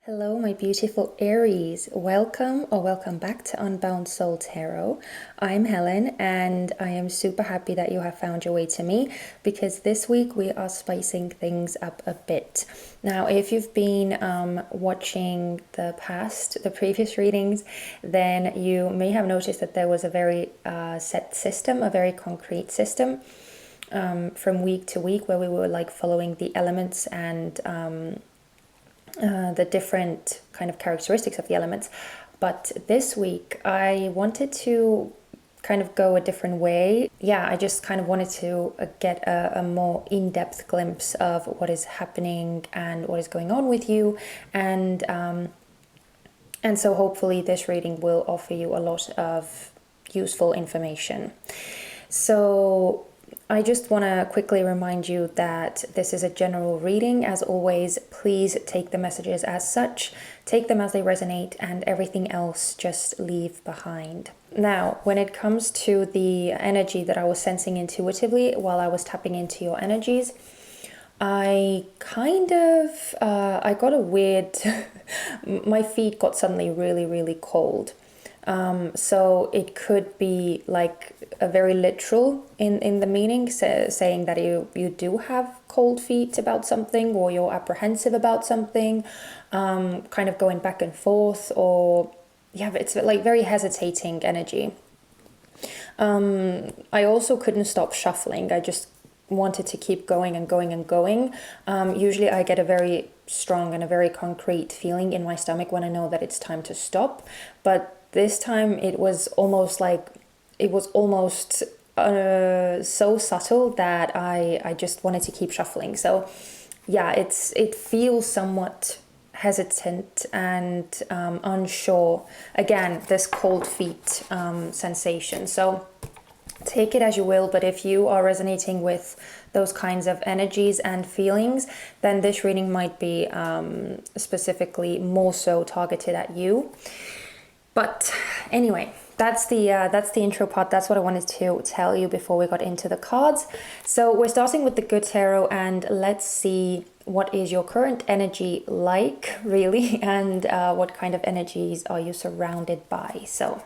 Hello, my beautiful Aries. Welcome back to Unbound Soul Tarot. I'm Helen, and I am super happy that you have found your way to me because this week we are spicing things up a bit. Now, if you've been watching the previous readings, then you may have noticed that there was a very set system, a very concrete system from week to week where we were like following the elements and the different kind of characteristics of the elements. But this week I wanted to kind of go a different way. Yeah, I just kind of wanted to get a more in-depth glimpse of what is happening and what is going on with you, and so hopefully this reading will offer you a lot of useful information. So I just want to quickly remind you that this is a general reading. As always, please take the messages as such, take them as they resonate, and everything else just leave behind. Now, when it comes to the energy that I was sensing intuitively while I was tapping into your energies, I got a weird, my feet got suddenly really, really cold. So it could be like a very literal in the meaning, saying that you do have cold feet about something, or you're apprehensive about something, kind of going back and forth, or yeah, it's like very hesitating energy. I also couldn't stop shuffling. I just wanted to keep going and going and going. Usually I get a very strong and a very concrete feeling in my stomach when I know that it's time to stop, but this time it was almost so subtle that I just wanted to keep shuffling. So yeah, it feels somewhat hesitant and unsure. Again, this cold feet sensation. So take it as you will, but if you are resonating with those kinds of energies and feelings, then this reading might be specifically more so targeted at you. But anyway, that's the intro part. That's what I wanted to tell you before we got into the cards. So we're starting with the good tarot, and let's see what is your current energy like, really, and what kind of energies are you surrounded by. So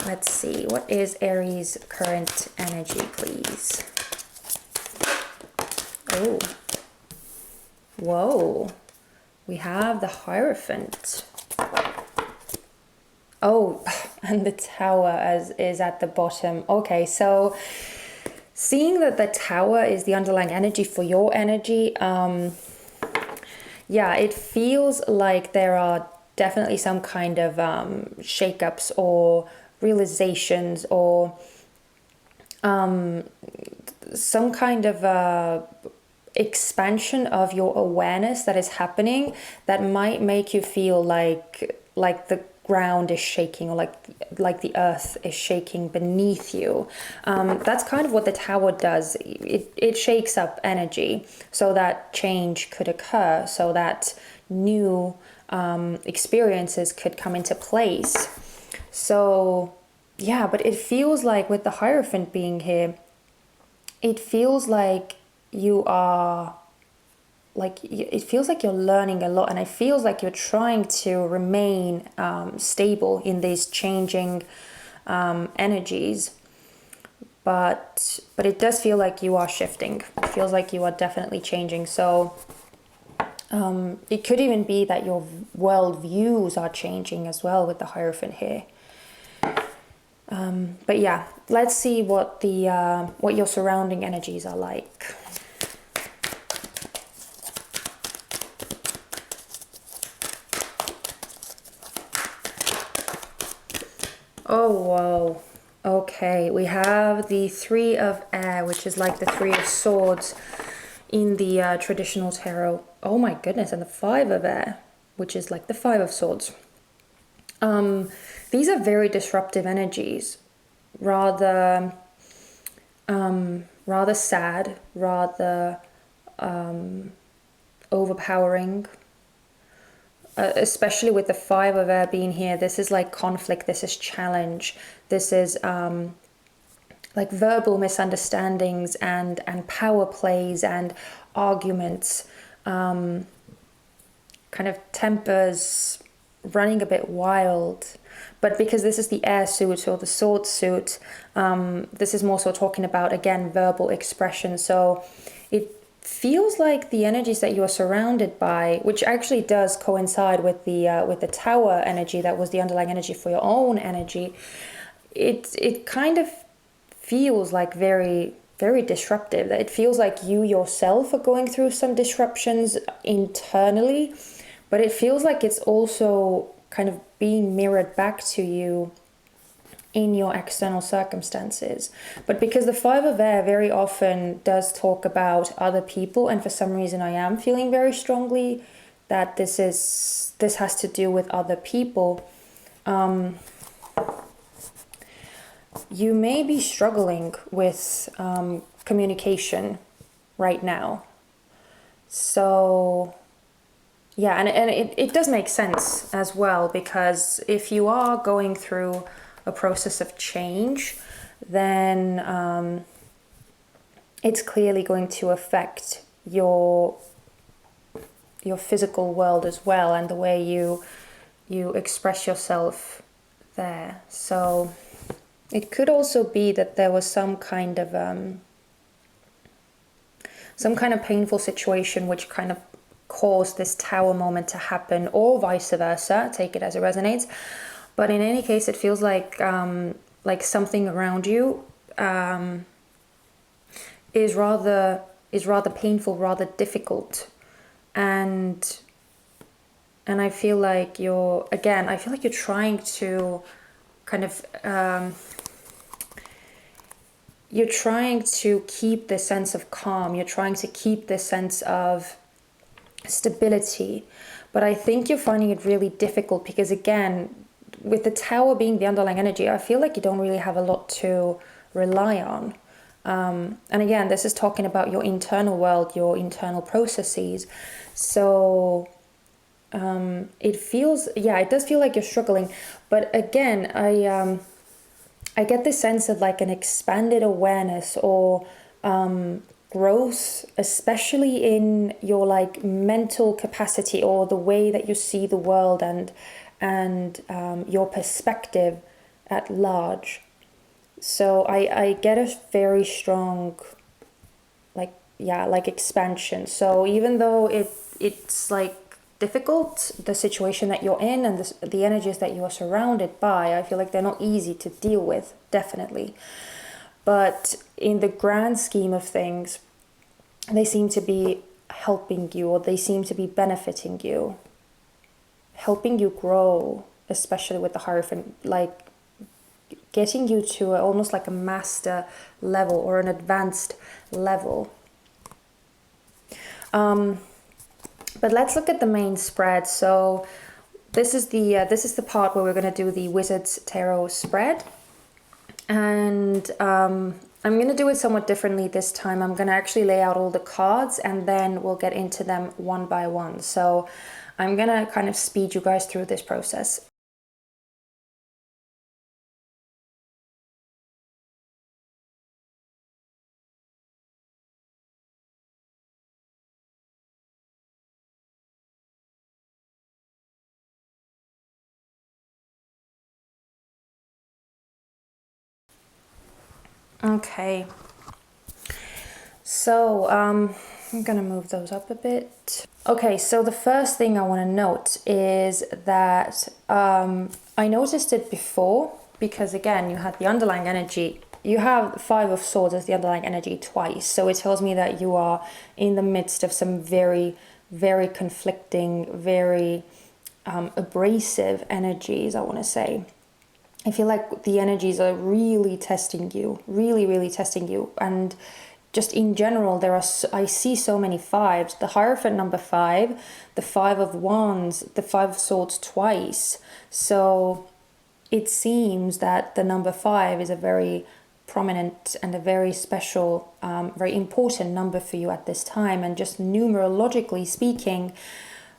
let's see, what is Aries' current energy, please? Oh, whoa, we have the Hierophant. Oh, and the Tower is at the bottom. Okay, so seeing that the Tower is the underlying energy for your energy, yeah, it feels like there are definitely some kind of shakeups or realizations, or some kind of expansion of your awareness that is happening that might make you feel like the ground is shaking, or like the earth is shaking beneath you. That's kind of what the Tower does. It shakes up energy so that change could occur, so that new experiences could come into place. So yeah, but it feels like with the Hierophant being here, it feels like you are it feels like you're learning a lot, and it feels like you're trying to remain stable in these changing energies, but it does feel like you are shifting. It feels like you are definitely changing. So it could even be that your world views are changing as well with the Hierophant here. But yeah, let's see what your surrounding energies are like. Oh, whoa. Okay, we have the Three of Air, which is like the Three of Swords in the traditional tarot. Oh my goodness, and the Five of Air, which is like the Five of Swords. These are very disruptive energies, rather sad, rather overpowering. Especially with the Five of Air being here, this is like conflict, this is challenge, this is like verbal misunderstandings and power plays and arguments. kind of tempers running a bit wild. But because this is the air suit or the sword suit, this is more so talking about, again, verbal expression. So it feels like the energies that you are surrounded by, which actually does coincide with the tower energy that was the underlying energy for your own energy, it kind of feels like very, very disruptive. It feels like you yourself are going through some disruptions internally, but it feels like it's also kind of being mirrored back to you in your external circumstances. But because the Five of Air very often does talk about other people, and for some reason I am feeling very strongly that this has to do with other people, you may be struggling with communication right now. So yeah, and it does make sense as well, because if you are going through a process of change, then it's clearly going to affect your physical world as well, and the way you express yourself there. So it could also be that there was some kind of painful situation which kind of caused this tower moment to happen, or vice versa. Take it as it resonates. But in any case, it feels like something around you is rather painful, rather difficult, and I feel like you're trying to kind of you're trying to keep this sense of calm. You're trying to keep this sense of stability, but I think you're finding it really difficult because, again, with the tower being the underlying energy, I feel like you don't really have a lot to rely on. And again, this is talking about your internal world, your internal processes. So it does feel like you're struggling. But again, I get this sense of like an expanded awareness or growth, especially in your like mental capacity or the way that you see the world and your perspective at large. So I get a very strong like expansion. So even though it's like difficult, the situation that you're in and the energies that you are surrounded by, I feel like they're not easy to deal with, definitely. But in the grand scheme of things, they seem to be helping you, or they seem to be benefiting you, helping you grow, especially with the Hierophant, like getting you to almost like a master level or an advanced level. But let's look at the main spread. So this is the part where we're going to do the Wizard's Tarot spread. And I'm going to do it somewhat differently this time. I'm going to actually lay out all the cards and then we'll get into them one by one. So I'm going to kind of speed you guys through this process. Okay. So I'm going to move those up a bit. Okay, so the first thing I want to note is that I noticed it before because, again, you had the underlying energy. You have the Five of Swords as the underlying energy twice. So it tells me that you are in the midst of some very, very conflicting, very abrasive energies, I want to say. I feel like the energies are really testing you, really, really testing you. And just in general, I see so many fives. The Hierophant number 5, the Five of Wands, the Five of Swords twice. So it seems that the number 5 is a very prominent and a very special, very important number for you at this time. And just numerologically speaking,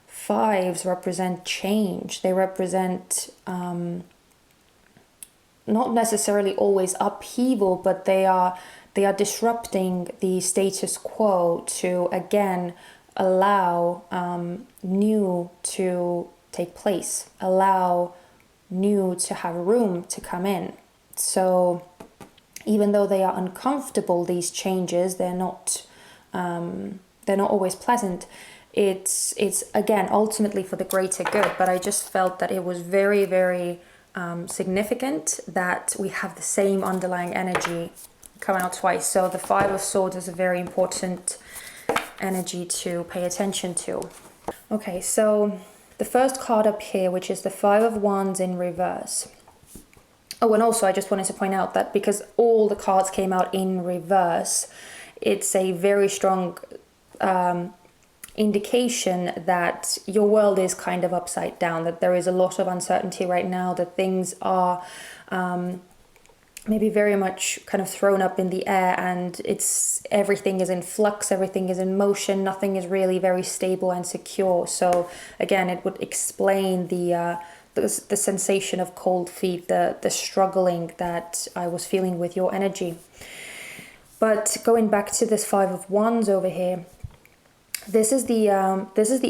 fives represent change. They represent not necessarily always upheaval, but they are disrupting the status quo to, again, allow new to take place, allow new to have room to come in. So even though they are uncomfortable, these changes, they're not always pleasant. It's again ultimately for the greater good, but I just felt that it was very, very significant that we have the same underlying energy come out twice. So the Five of Swords is a very important energy to pay attention to. Okay, so the first card up here, which is the Five of Wands in reverse. Oh, and also I just wanted to point out that because all the cards came out in reverse, it's a very strong indication that your world is kind of upside down, that there is a lot of uncertainty right now, that things are maybe very much kind of thrown up in the air, and everything is in flux, everything is in motion, nothing is really very stable and secure. So again, it would explain the sensation of cold feet, the struggling that I was feeling with your energy. But going back to this Five of Wands over here, this is the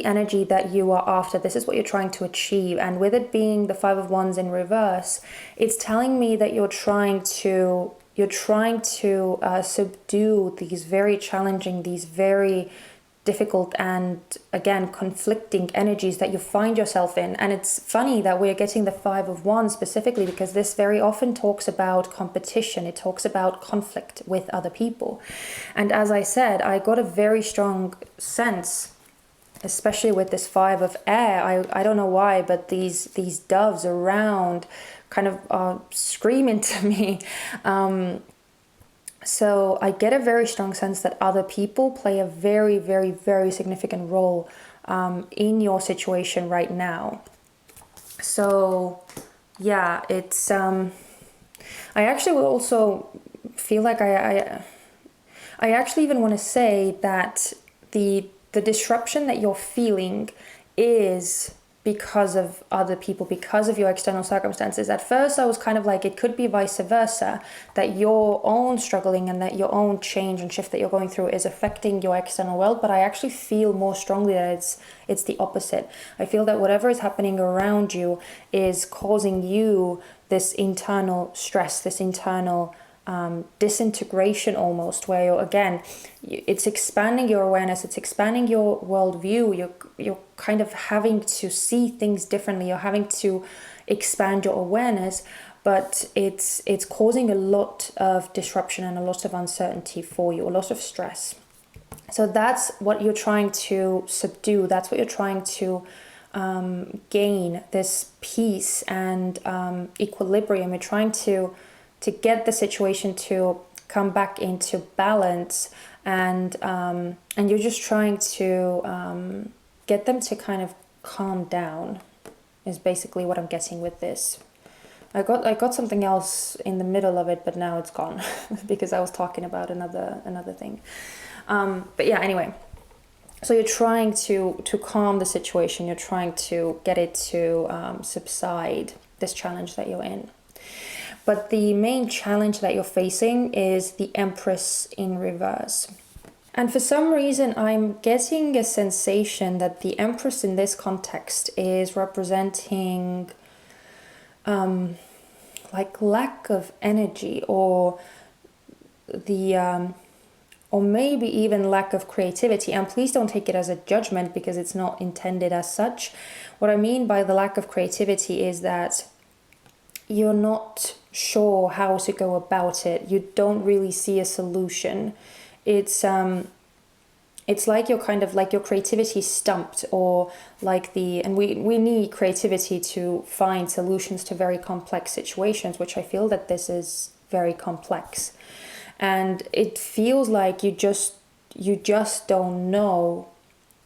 energy that you are after. This is what you're trying to achieve. And with it being the Five of Wands in reverse, it's telling me that you're trying to subdue these very challenging, these very difficult and again conflicting energies that you find yourself in. And it's funny that we're getting the Five of Wands specifically because this very often talks about competition. It talks about conflict with other people. And as I said, I got a very strong sense, especially with this Five of Air. I don't know why, but these doves around kind of are screaming to me. So I get a very strong sense that other people play a very, very, very significant role in your situation right now. So yeah, it's I actually will also feel like I actually even want to say that the disruption that you're feeling is because of other people, because of your external circumstances. At first I was kind of like, it could be vice versa, that your own struggling and that your own change and shift that you're going through is affecting your external world. But I actually feel more strongly that it's the opposite. I feel that whatever is happening around you is causing you this internal stress, this internal disintegration almost, where it's expanding your awareness, it's expanding your worldview. You're kind of having to see things differently. You're having to expand your awareness, but it's causing a lot of disruption and a lot of uncertainty for you, a lot of stress. So that's what you're trying to subdue. That's what you're trying to gain, this peace and equilibrium. You're trying to get the situation to come back into balance, and you're just trying to get them to kind of calm down, is basically what I'm getting with this. I got something else in the middle of it, but now it's gone because I was talking about another thing. But yeah, anyway. So you're trying to calm the situation. You're trying to get it to subside, this challenge that you're in. But the main challenge that you're facing is the Empress in reverse. And for some reason, I'm getting a sensation that the Empress in this context is representing like lack of energy, or or maybe even lack of creativity. And please don't take it as a judgment because it's not intended as such. What I mean by the lack of creativity is that you're not sure how to go about it. You don't really see a solution. It's like you're kind of like your creativity stumped, or like and we need creativity to find solutions to very complex situations, which I feel that this is very complex. And it feels like you just don't know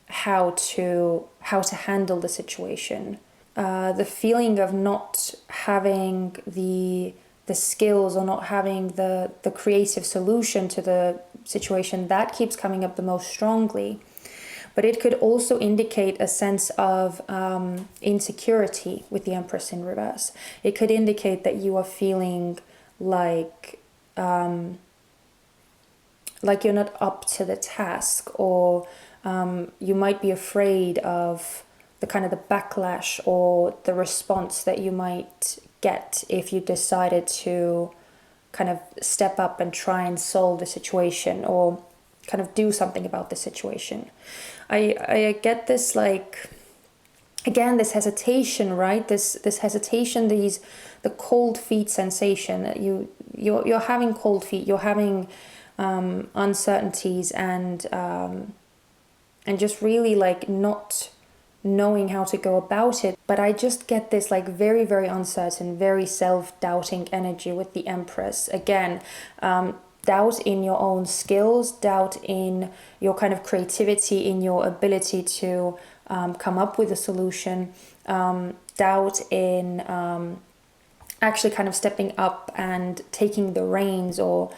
how to handle the situation. The feeling of not having the skills, or not having the creative solution to the situation, that keeps coming up the most strongly. But it could also indicate a sense of insecurity with the Empress in reverse. It could indicate that you are feeling like you're not up to the task, or You might be afraid of the kind of the backlash or the response that you might get if you decided to kind of step up and try and solve the situation or kind of do something about the situation. I get this, like, again, this hesitation, right? This hesitation, the cold feet sensation. You're having cold feet. You're having uncertainties and just really like not knowing how to go about it. But I just get this like very, very uncertain, very self-doubting energy with the Empress. Again, doubt in your own skills, doubt in your kind of creativity, in your ability to come up with a solution, doubt in actually kind of stepping up and taking the reins or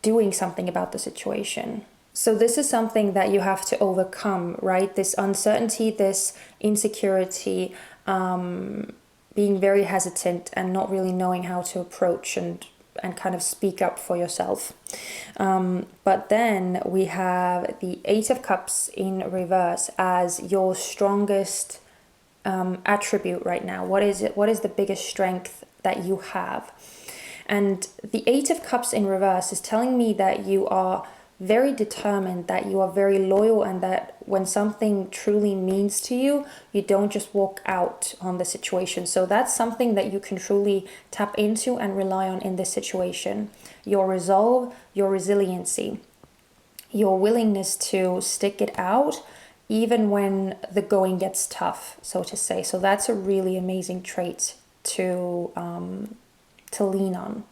doing something about the situation. So this is something that you have to overcome, right? This uncertainty, this insecurity, being very hesitant and not really knowing how to approach and kind of speak up for yourself. But then we have the Eight of Cups in reverse as your strongest attribute right now. What is it? What is the biggest strength that you have? And the Eight of Cups in reverse is telling me that you are very determined, that you are very loyal, and that when something truly means to you, you don't just walk out on the situation. So that's something that you can truly tap into and rely on in this situation. Your resolve, your resiliency, your willingness to stick it out even when the going gets tough, so to say. So that's a really amazing trait to lean on.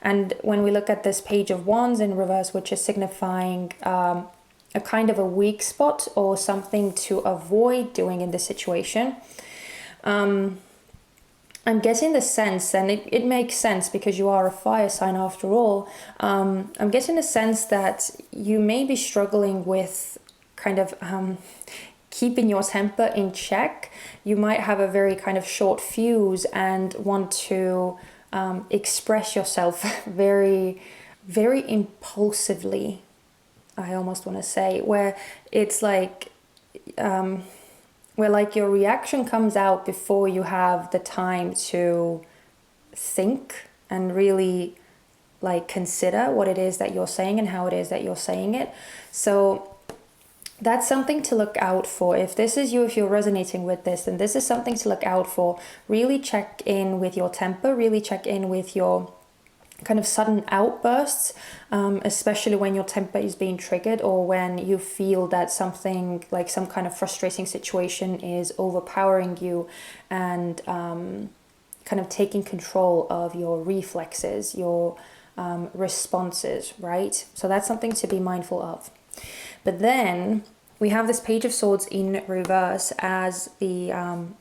And when we look at this Page of Wands in reverse, which is signifying a kind of a weak spot or something to avoid doing in this situation, I'm getting the sense, and it makes sense because you are a fire sign after all, I'm getting a sense that you may be struggling with kind of keeping your temper in check. You might have a very kind of short fuse and want to express yourself very, very impulsively, I almost want to say, where it's like, where like your reaction comes out before you have the time to think and really like consider what it is that you're saying and how it is that you're saying it. So that's something to look out for. If this is you, if you're resonating with this, then this is something to look out for. Really check in with your temper, really check in with your kind of sudden outbursts, especially when your temper is being triggered or when you feel that something like some kind of frustrating situation is overpowering you and kind of taking control of your reflexes, your responses, right? So that's something to be mindful of. But then we have this Page of Swords in reverse as the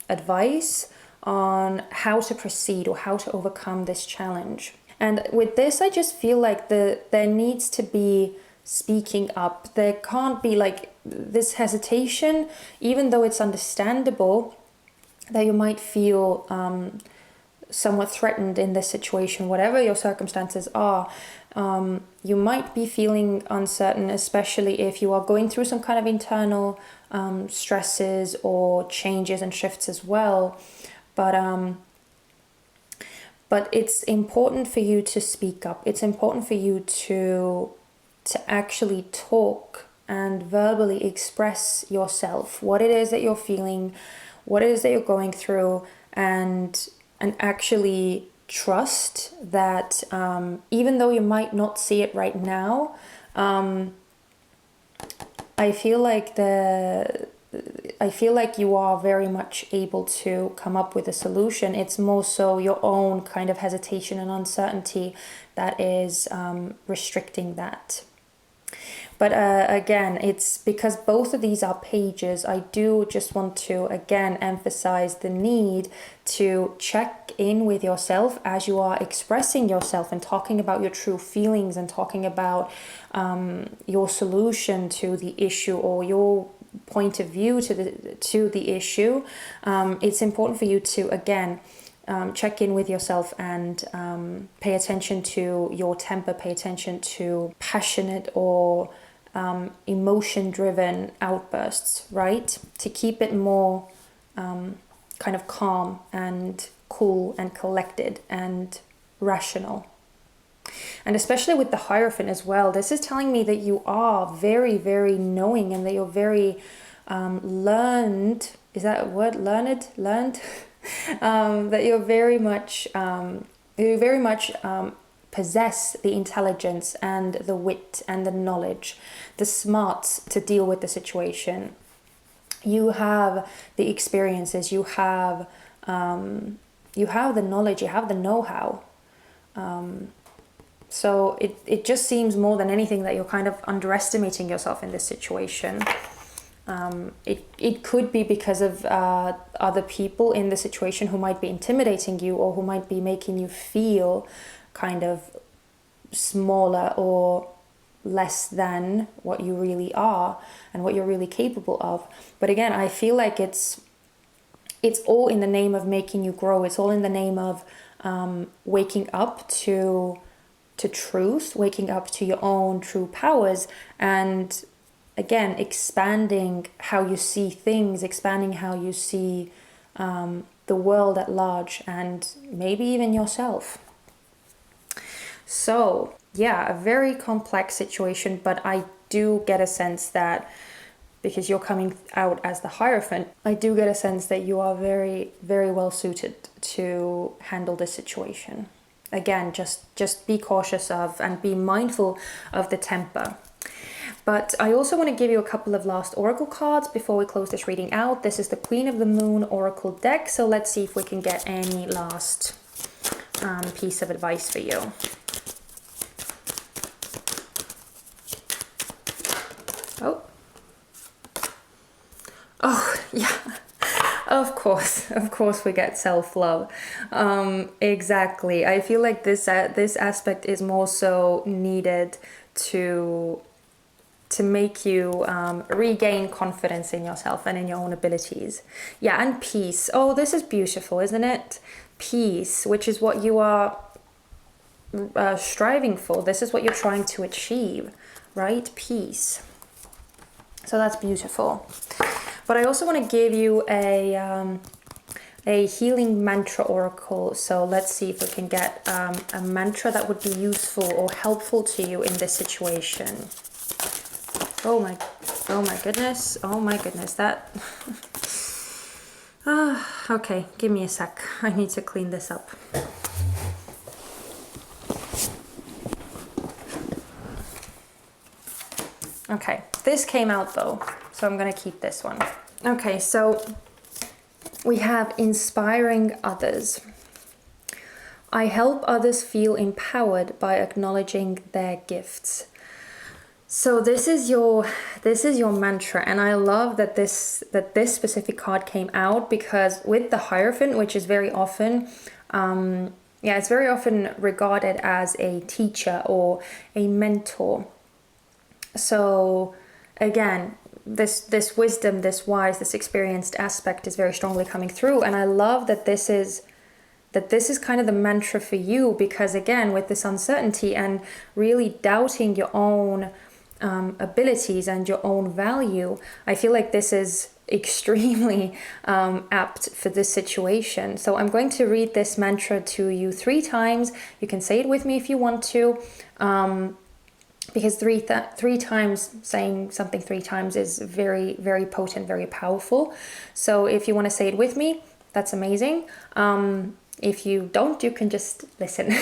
advice on how to proceed or how to overcome this challenge. And with this, I just feel like there needs to be speaking up. There can't be like this hesitation, even though it's understandable that you might feel somewhat threatened in this situation, whatever your circumstances are. You might be feeling uncertain, especially if you are going through some kind of internal stresses or changes and shifts as well. But it's important for you to speak up. It's important for you to actually talk and verbally express yourself, what it is that you're feeling, what it is that you're going through, and actually trust that even though you might not see it right now, I feel like you are very much able to come up with a solution. It's more so your own kind of hesitation and uncertainty that is restricting that. But again, it's because both of these are pages, I do just want to again emphasize the need to check in with yourself as you are expressing yourself and talking about your true feelings and talking about your solution to the issue or your point of view to the issue. It's important for you to again check in with yourself and pay attention to your temper, pay attention to passionate or emotion-driven outbursts, right? To keep it more kind of calm and cool and collected and rational. And especially with the Hierophant as well, this is telling me that you are very, very knowing, and that you're very learned. Is that a word? Learned? That you're very much, possess the intelligence and the wit and the knowledge, the smarts to deal with the situation. You have the experiences, you have the knowledge, you have the know-how. So it just seems more than anything that you're kind of underestimating yourself in this situation. It could be because of other people in the situation who might be intimidating you, or who might be making you feel kind of smaller or less than what you really are and what you're really capable of. But again, I feel like it's all in the name of making you grow. It's all in the name of waking up to truth, waking up to your own true powers, and again, expanding how you see things, expanding how you see the world at large, and maybe even yourself. So yeah, a very complex situation, but I do get a sense that, because you're coming out as the Hierophant, I do get a sense that you are very, very well suited to handle this situation. Again, just be cautious of and be mindful of the temper. But I also want to give you a couple of last oracle cards before we close this reading out. This is the Queen of the Moon oracle deck, so let's see if we can get any last piece of advice for you. Oh, yeah. Of course we get self-love. Exactly. I feel like this aspect is more so needed to make you regain confidence in yourself and in your own abilities. Yeah, and peace. Oh, this is beautiful, isn't it? Peace, which is what you are striving for. This is what you're trying to achieve, right? Peace. So that's beautiful. But I also want to give you a healing mantra oracle. So let's see if we can get a mantra that would be useful or helpful to you in this situation. Oh my goodness. Oh my goodness. That. Okay, give me a sec. I need to clean this up. Okay, this came out though, so I'm gonna keep this one. Okay, so we have inspiring others. I help others feel empowered by acknowledging their gifts. So this is your mantra, and I love that this specific card came out, because with the Hierophant, which is very often it's very often regarded as a teacher or a mentor. So again, this wisdom, this wise, this experienced aspect is very strongly coming through, and I love that this is kind of the mantra for you, because again, with this uncertainty and really doubting your own abilities and your own value, I feel like this is extremely apt for this situation. So I'm going to read this mantra to you 3 times. You can say it with me if you want to. Because three times, saying something 3 times is very, very potent, very powerful. So if you want to say it with me, that's amazing. If you don't, you can just listen.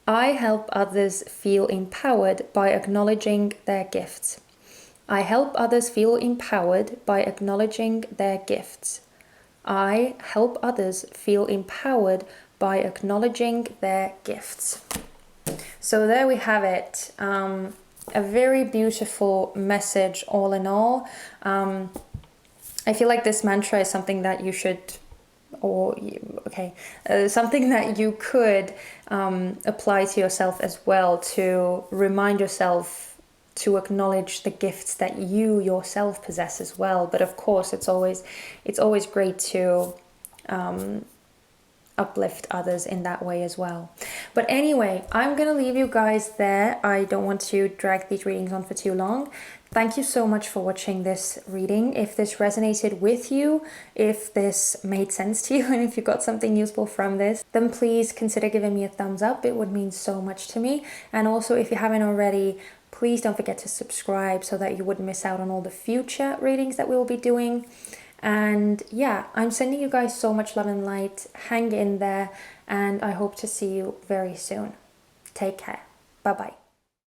I help others feel empowered by acknowledging their gifts. I help others feel empowered by acknowledging their gifts. I help others feel empowered by acknowledging their gifts. So there we have it. A very beautiful message all in all. I feel like this mantra is something that you should, something that you could apply to yourself as well, to remind yourself to acknowledge the gifts that you yourself possess as well. But of course, it's always great to uplift others in that way as well. But anyway, I'm gonna leave you guys there. I don't want to drag these readings on for too long. Thank you so much for watching this reading. If this resonated with you, if this made sense to you, and if you got something useful from this, then please consider giving me a thumbs up. It would mean so much to me. And also, if you haven't already, please don't forget to subscribe so that you wouldn't miss out on all the future readings that we will be doing. And yeah, I'm sending you guys so much love and light. Hang in there, and I hope to see you very soon. Take care. Bye bye.